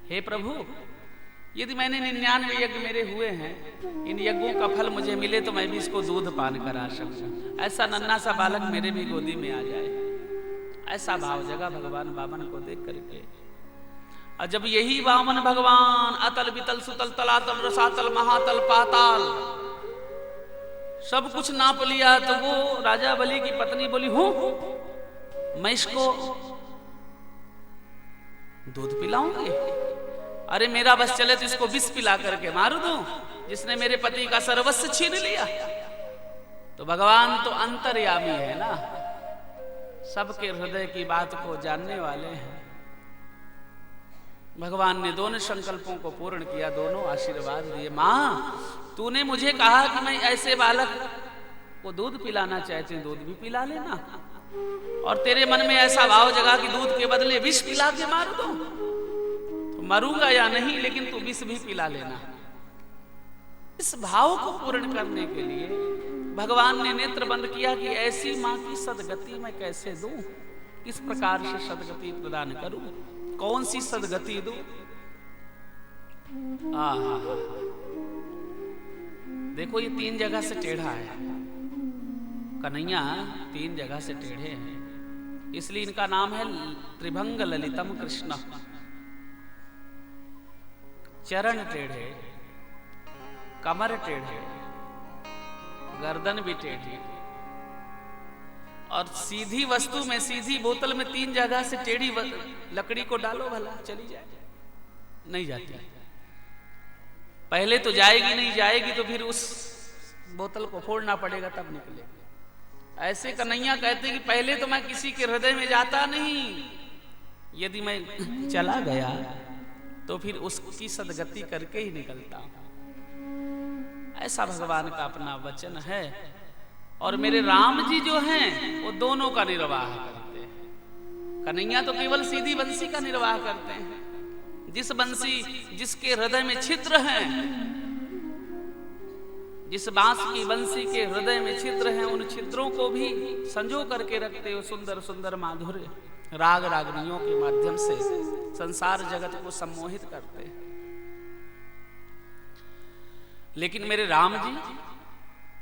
हे प्रभु, यदि मैंने 99 यज्ञ मेरे हुए हैं, इन यज्ञों का फल मुझे मिले तो मैं भी इसको दूध पान करा सकूं। ऐसा नन्हा सा बालक मेरे भी गोदी में आ जाए, ऐसा भाव जगा भगवान वामन को देख करके। और जब यही वामन भगवान अतल वितल सुतल तलातल रसातल महातल पाताल सब कुछ नाप लिया, तो वो राजा बलि की पत्नी बोली, हूं मैं इसको दूध पिलाऊंगी? अरे मेरा बस चले तो इसको विष पिला करके मार दूं, जिसने मेरे पति का सर्वस्व छीन लिया। तो भगवान तो अंतर्यामी है ना, सबके हृदय की बात को जानने वाले हैं। भगवान ने दोनों संकल्पों को पूर्ण किया, दोनों आशीर्वाद दिए। मां, तूने मुझे कहा कि मैं ऐसे बालक को दूध पिलाना चाहती हूं, दूध भी पिला लेना। और तेरे मन में ऐसा भाव जगा कि दूध के बदले विष पिला के मार दो, तो मरूंगा या नहीं, लेकिन तू विष भी पिला लेना। इस भाव को पूर्ण करने के लिए भगवान ने नेत्र बंद किया कि ऐसी मां की सदगति मैं कैसे दूं, किस प्रकार से सदगति प्रदान करूं, कौन सी सदगति दूं। देखो ये 3 जगह से टेढ़ा है, कन्हैया 3 जगह से टेढ़े हैं, इसलिए इनका नाम है त्रिभंग ललितम कृष्ण। चरण टेढ़े, कमर टेढ़े, गर्दन भी टेढ़ी, और सीधी वस्तु में, सीधी बोतल में 3 जगह से टेढ़ी लकड़ी को डालो, भला चली जाए? नहीं जाती। पहले तो जाएगी, नहीं जाएगी तो फिर उस बोतल को फोड़ना पड़ेगा तब निकलेगी। ऐसे कन्हैया कहते कि पहले तो मैं किसी के हृदय में जाता नहीं, यदि मैं चला गया तो फिर उसकी सदगति करके ही निकलता हूं। ऐसा भगवान का अपना वचन है। और मेरे राम जी जो हैं वो दोनों का निर्वाह करते हैं। कन्हैया तो केवल सीधी बंसी का निर्वाह करते हैं। जिस बंसी, जिसके हृदय में छिद्र हैं, जिस बांस की बंसी के हृदय में छिद्र हैं, उन छिद्रों को भी संजो करके रखते हो। सुंदर सुंदर माधुर्य राग रागनियों के माध्यम से संसार जगत को सम्मोहित करते हैं। लेकिन मेरे राम जी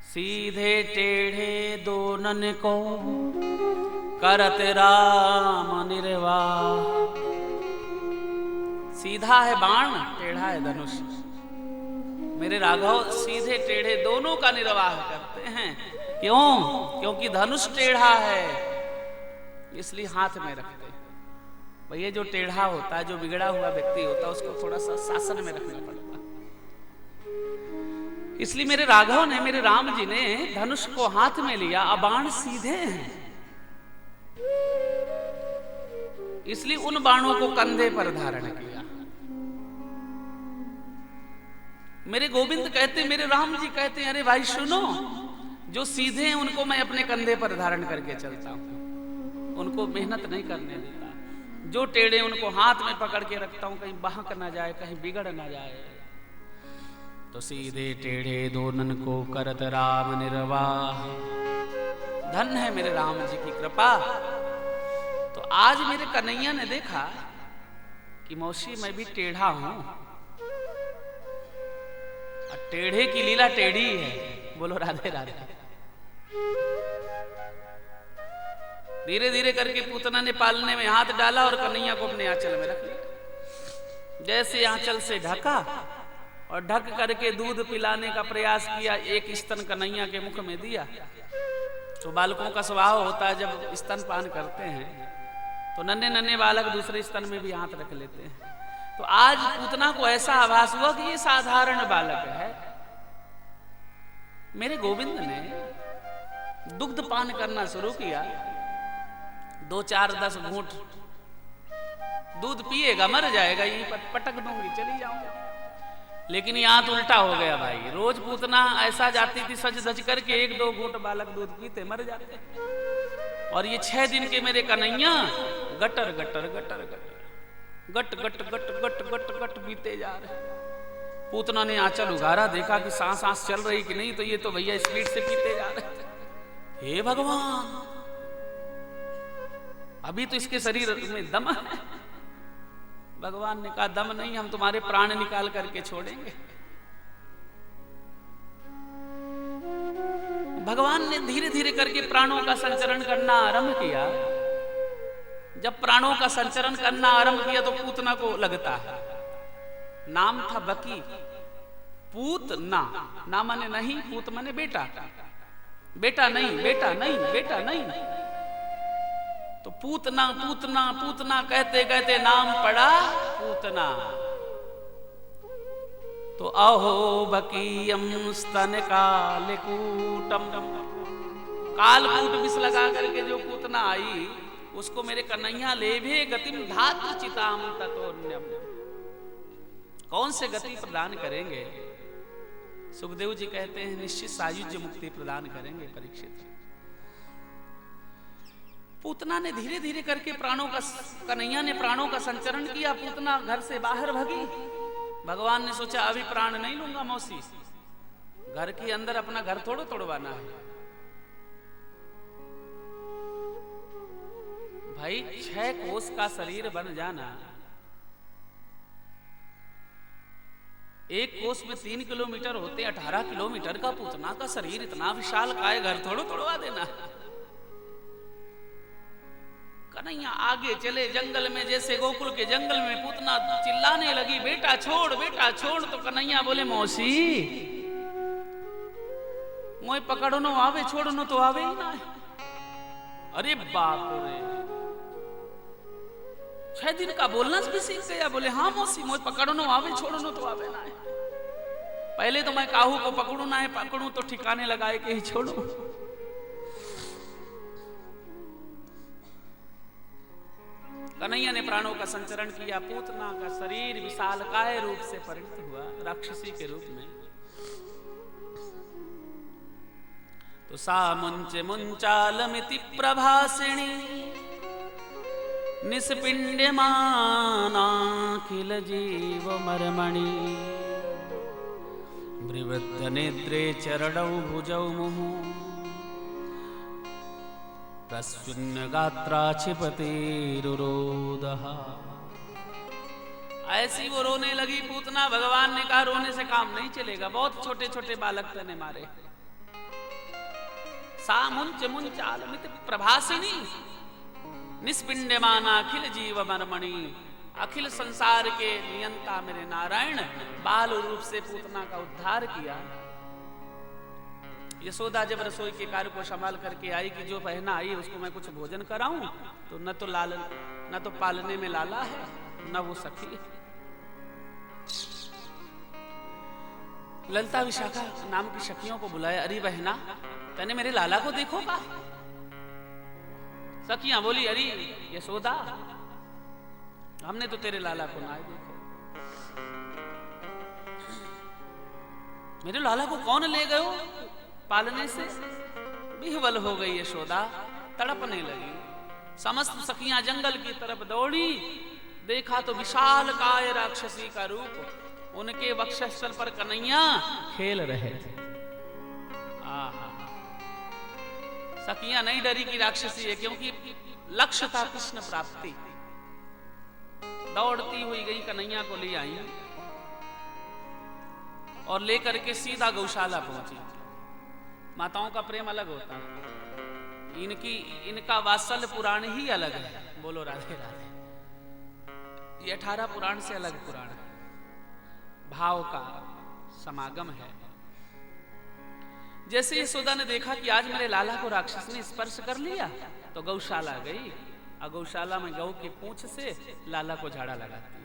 सीधे टेढ़े दोनन को करत राम निर्वाह। सीधा है बाण, टेढ़ा है धनुष। मेरे राघव सीधे टेढ़े दोनों का निर्वाह करते हैं। क्यों? क्योंकि धनुष टेढ़ा है, इसलिए हाथ में रखते हैं। भैया जो टेढ़ा होता है, जो बिगड़ा हुआ व्यक्ति होता है, उसको थोड़ा सा शासन में रखना पड़ता है। इसलिए मेरे राघव ने, मेरे राम जी ने धनुष को हाथ में लिया, अब बाण सीधे हैं, इसलिए उन बाणों को कंधे पर धारण किया। मेरे गोविंद कहते, मेरे राम जी कहते, अरे भाई सुनो, जो सीधे हैं उनको मैं अपने कंधे पर धारण करके चलता हूं, उनको मेहनत नहीं करने देता। जो टेढ़े उनको हाथ में पकड़ के रखता हूं, कहीं बहक ना जाए, कहीं बिगड़ ना जाए। तो सीधे टेढ़े दोनन को करत राम निर्वाह। धन है मेरे राम जी की कृपा। तो आज मेरे कन्हैया ने देखा कि मौसी मैं भी टेढ़ा हूं, और टेढ़े की लीला टेढ़ी है। बोलो राधे राधे। धीरे धीरे करके पूतना ने पालने में हाथ डाला और कन्हैया को अपने आंचल में रख लिया। जैसे आंचल से ढका और ढक करके दूध पिलाने का प्रयास किया, एक स्तन कन्हैया के मुख में दिया। तो बालकों का स्वभाव होता है, जब स्तनपान करते हैं तो नन्हे नन्हे बालक दूसरे स्तन में भी हाथ रख लेते हैं। तो आज पूतना को ऐसा आभास हुआ कि ये साधारण बालक है। मेरे गोविंद ने दुग्ध पान करना शुरू किया। 2 4 10 घूंट दूध पिएगा, मर जाएगा, यहीं पर पटक दूंगी, चली जाऊंगी। लेकिन यहां तो उल्टा हो गया भाई। रोज पूतना ऐसा जाती थी सज धज करके, 1 2 घूंट बालक दूध पीते मर जाते। और ये 6 दिन के मेरे कन्हैया गटर गटर गटर गटर गट गट गट गट गट गट पीते जा रहे। पूतना ने आंचल उगारा, देखा कि सांस सांस चल रही कि नहीं, तो ये तो भैया स्पीड से पीते जा रहे। हे भगवान, अभी तो इसके शरीर में दम है। भगवान ने कहा दम नहीं, हम तुम्हारे प्राण निकाल करके छोड़ेंगे। भगवान ने धीरे धीरे करके प्राणों का संचरण करना आरंभ किया। जब प्राणों का संचरण करना आरंभ किया तो पूतना को लगता है, नाम था बकी, पूतना, ना माने नहीं, पूत माने बेटा, बेटा नहीं, बेटा नहीं, बेटा नहीं, तो पूतना पूतना पूतना कहते कहते नाम पड़ा पूतना। तो अहो बकीयम स्तन कालकूटम, कालकूट विष लगा करके जो पूतना आई उसको मेरे कन्हैया लेभे गतिम धात्र चिताम ततोन्यम, कौन से गति प्रदान करेंगे? सुखदेव जी कहते हैं निश्चित सायुज्य मुक्ति प्रदान करेंगे परीक्षित। पूतना ने धीरे धीरे करके प्राणों का, कन्हैया ने प्राणों का संचरण किया, पूतना घर से बाहर भागी। भगवान ने सोचा अभी प्राण नहीं लूंगा मौसी, घर के अंदर अपना घर थोड़ा तोड़वाना है। भाई 6 कोस का शरीर बन जाना, 1 कोस में 3 किलोमीटर होते, 18 किलोमीटर का पूतना का शरीर इतना विशाल काय, घर थोड़ा तोड़वा देना। कन्हैया आगे चले जंगल में, जैसे गोकुल के जंगल में पूतना चिल्लाने लगी बेटा छोड़, बेटा छोड़। तो कन्हैया बोले मौसी मोय पकड़ो नो आवे, छोड़ो नो तो आवे ही ना। अरे बाप रे, 6 दिन का बोलना भी सीख गया। बोले हाँ मौसी मोय पकड़ो नो आवे, छोड़ो नो तो आवे ना है। पहले तो मैं काहू को पकड़ू ना है, पकड़ू तो ठिकाने लगाए के ही छोड़ू। कन्हैया ने प्राणों का संचरण किया, पूतना का शरीर विशालकाय रूप से परिणत हुआ राक्षसी के रूप में। तो सा मुंच मुंचालमिति प्रभासिणी निस्पिंड्यमानाखिल जीव मर्मणि ब्रिवृद्ध नेत्रे चरणौ भुजौ मुहु प्रस्विन्न गात्रा क्षिपतिरुरोदः। ऐसी वो रोने लगी पूतना। भगवान ने कहा रोने से काम नहीं चलेगा, बहुत छोटे छोटे बालक तने मारे। सा मुंच मुंचालमिति प्रभासिनी निस्पिंड्यमाना अखिल जीव मर्मणि, अखिल संसार के नियंता मेरे नारायण बाल रूप से पूतना का उद्धार किया। यशोदा जब रसोई के कार्य को संभाल करके आई कि जो बहना आई उसको मैं कुछ भोजन कराऊं, तो न तो लाल न तो पालने में लाला है न वो सखी है। ललिता विशाखा नाम की सखियों को बुलाया, अरे बहना तने मेरे लाला को देखो का? सखियां बोली अरे यशोदा हमने तो तेरे लाला को ना देखो। मेरे लाला को कौन ले गयो? पालने से विह्वल हो गई यशोदा, तड़पने लगी। समस्त सखियां जंगल की तरफ दौड़ी, देखा तो विशाल काय राक्षसी का रूप, उनके वक्षस्थल पर कन्हैया खेल रहे थे। आहा, सखियां नहीं डरी कि राक्षसी है, क्योंकि लक्ष्य था कृष्ण प्राप्ति। दौड़ती हुई गई, कन्हैया को ले आई और लेकर के सीधा गौशाला पहुंची। माताओं का प्रेम अलग होता है, इनका वात्सल्य पुराण ही अलग है। बोलो राधे राधे। ये 18 पुराण से अलग पुराण है, भाव का समागम है। जैसे यशोदा ने देखा कि आज मेरे लाला को राक्षस ने स्पर्श कर लिया, तो गौशाला गई और गौशाला में गौ की पूंछ से लाला को झाड़ा लगाती है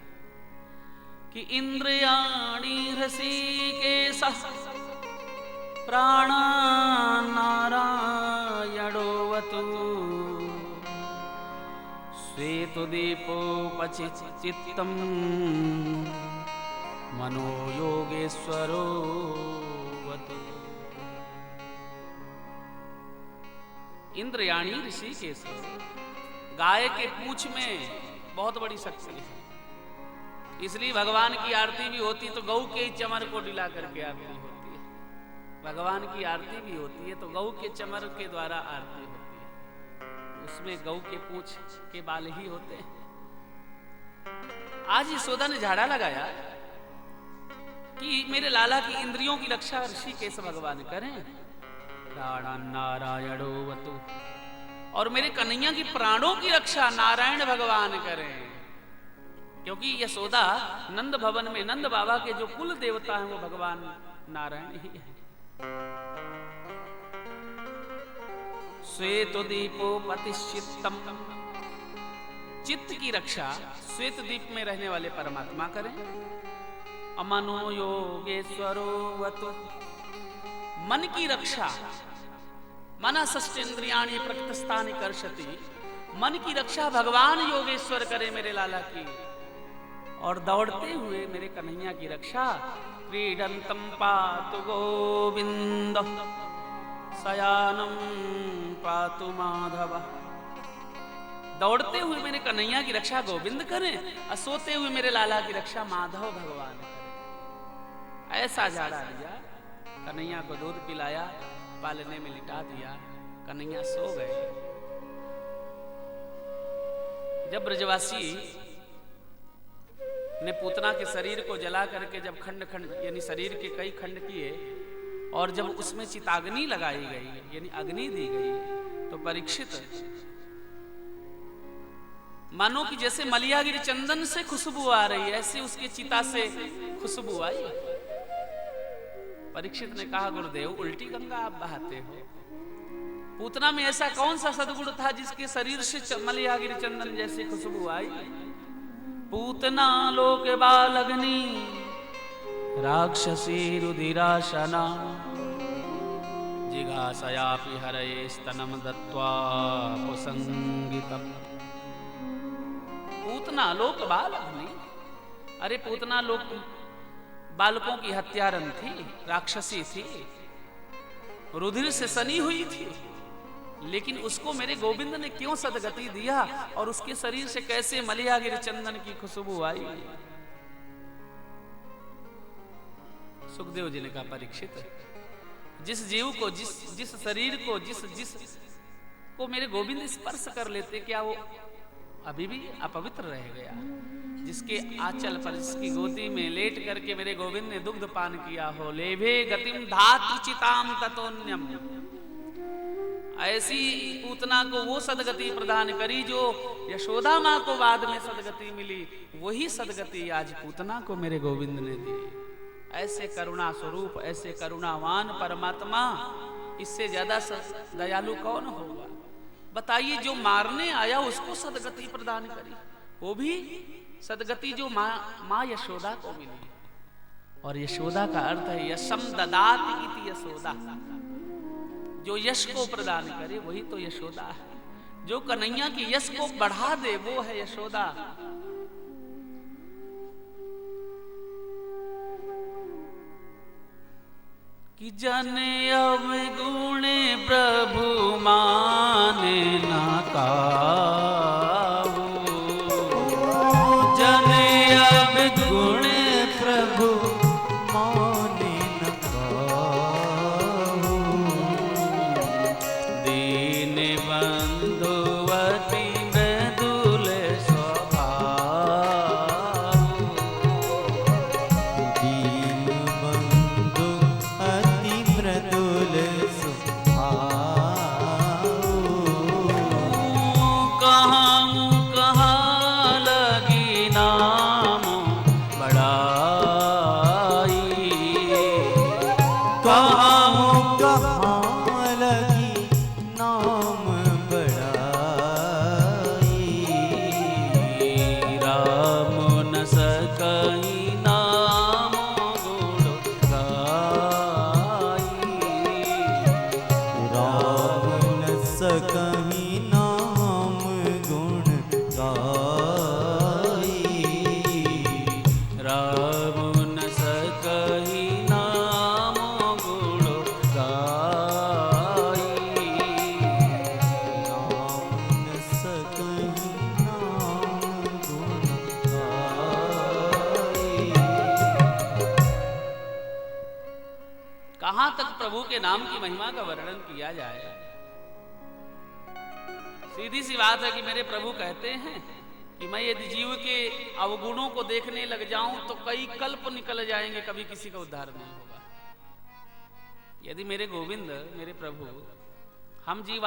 कि इंद्रियाणि हृषिकेशः प्राणान्नारायणोऽवतु श्वेतदीपोपचित्तं मनो योगेश्वरोऽवतु। इंद्रियाणी ऋषिकेश, गाय के पूंछ में बहुत बड़ी शक्ति है, इसलिए भगवान की आरती भी होती तो गौ के चमर को डिला करके आरती होती है। भगवान की आरती भी होती है तो गौ के चमर के द्वारा आरती होती है, उसमें गौ के पूंछ के बाल ही होते हैं। आज यशोदा ने झाड़ा लगाया कि मेरे लाला की इंद्रियों की रक्षा ऋषिकेश भगवान करें, नारायणो वतु, और मेरे कन्हैया की प्राणों की रक्षा नारायण भगवान करें। क्योंकि यशोदा नंद भवन में नंद बाबा के जो कुल देवता हैं वो भगवान नारायण ही है। श्वेत दीपोपतिश्चित्तम, चित्त की रक्षा श्वेत दीप में रहने वाले परमात्मा करें। अमनो योगेश्वरो वतु, मन की रक्षा मनसष्टेन्द्रियाणि प्रकृतस्थानि कर्षति, मन की रक्षा भगवान योगेश्वर करे मेरे लाला की। और दौड़ते हुए मेरे कन्हैया की रक्षा क्रीडंतम पातु गोविंद शयानम पातु माधव, दौड़ते हुए मेरे कन्हैया की रक्षा गोविंद करें और सोते हुए मेरे लाला की रक्षा माधव भगवान करें। ऐसा झाड़ा दिया, कन्हैया को दूध पिलाया, पालने में लिटा दिया, कन्हैया सो गए। जब ब्रजवासी ने पूतना के शरीर को जला करके जब खंड खंड यानी शरीर के कई खंड किए और जब उसमें चिताग्नि लगाई गई यानी अग्नि दी गई, तो परीक्षित मानो कि जैसे मलियागिरी चंदन से खुशबू आ रही है, ऐसे उसके चिता से खुशबू आई। परीक्षित ने कहा, गुरुदेव उल्टी गंगा आप बहाते हो। पूतना में ऐसा कौन सा सदगुण था जिसके शरीर से मलियागिरी चंदन जैसी खुशबू आई? पूतना लोक बालग्नि राक्षसी रुधिराशना जिघासयापि हरये स्तनम दत्त्वा कुसंगितम। पूतना लोक बालग्नि, अरे पूतना लोक बालकों की हत्यारन थी, राक्षसी थी, रुधिर से सनी हुई थी, लेकिन उसको मेरे गोविंद ने क्यों सदगति दिया और उसके शरीर से कैसे मलियागिरी चंदन की खुशबू आई? सुखदेव जी ने कहा, परीक्षित जिस जीव को जिस शरीर को जिस को मेरे गोविंद स्पर्श कर लेते, क्या वो अभी भी अपवित्र रह गया? जिसके आंचल पर, जिसकी गोदी में लेट करके मेरे गोविंद ने दुग्ध पान किया हो, लेभे गतिम धातु चिताम ततोन्यम, ऐसी पूतना को वो सदगति प्रदान करी जो यशोदा माँ को बाद में सदगति मिली, वही सदगति आज पूतना को मेरे गोविंद ने दी। ऐसे करुणा स्वरूप, ऐसे करुणावान परमात्मा, इससे ज्यादा दयालु कौन होगा? बताइए, जो मारने आया उसको सदगति प्रदान करी, वो भी सदगति जो माँ यशोदा को मिली। और यशोदा का अर्थ है यशम ददाति इति यशोदा, जो यश को प्रदान करे वही तो यशोदा है। जो कन्हैया की यश को बढ़ा दे वो है यशोदा। कि जने अवगुण प्रभु माने ना काहू, जने अवगुण प्रभु माने न काहू, दीन बंधुवती मृदुल स्वभाव, दीन बंधु अति मृदुल स्वभाव, कहाँ लगी नाम बड़ाई, कहाँ लगी नाम बड़ाई, राम न सकई नाम गुण गाई, राम न सकहि नाम गुण गाई, राम न सकई नाम गुण गाई, राम न सकहि नाम गुण गाई। कहां तक प्रभु के नाम की महिमा का वर्णन किया जाए? सीधी सी बात है कि मेरे प्रभु कहते हैं कि मैं यदि जीव के अवगुणों को देखने लग जाऊं तो कई कल्प निकल जाएंगे, कभी किसी का उद्धार नहीं होगा। यदि मेरे गोविंद, मेरे प्रभु, हम जीव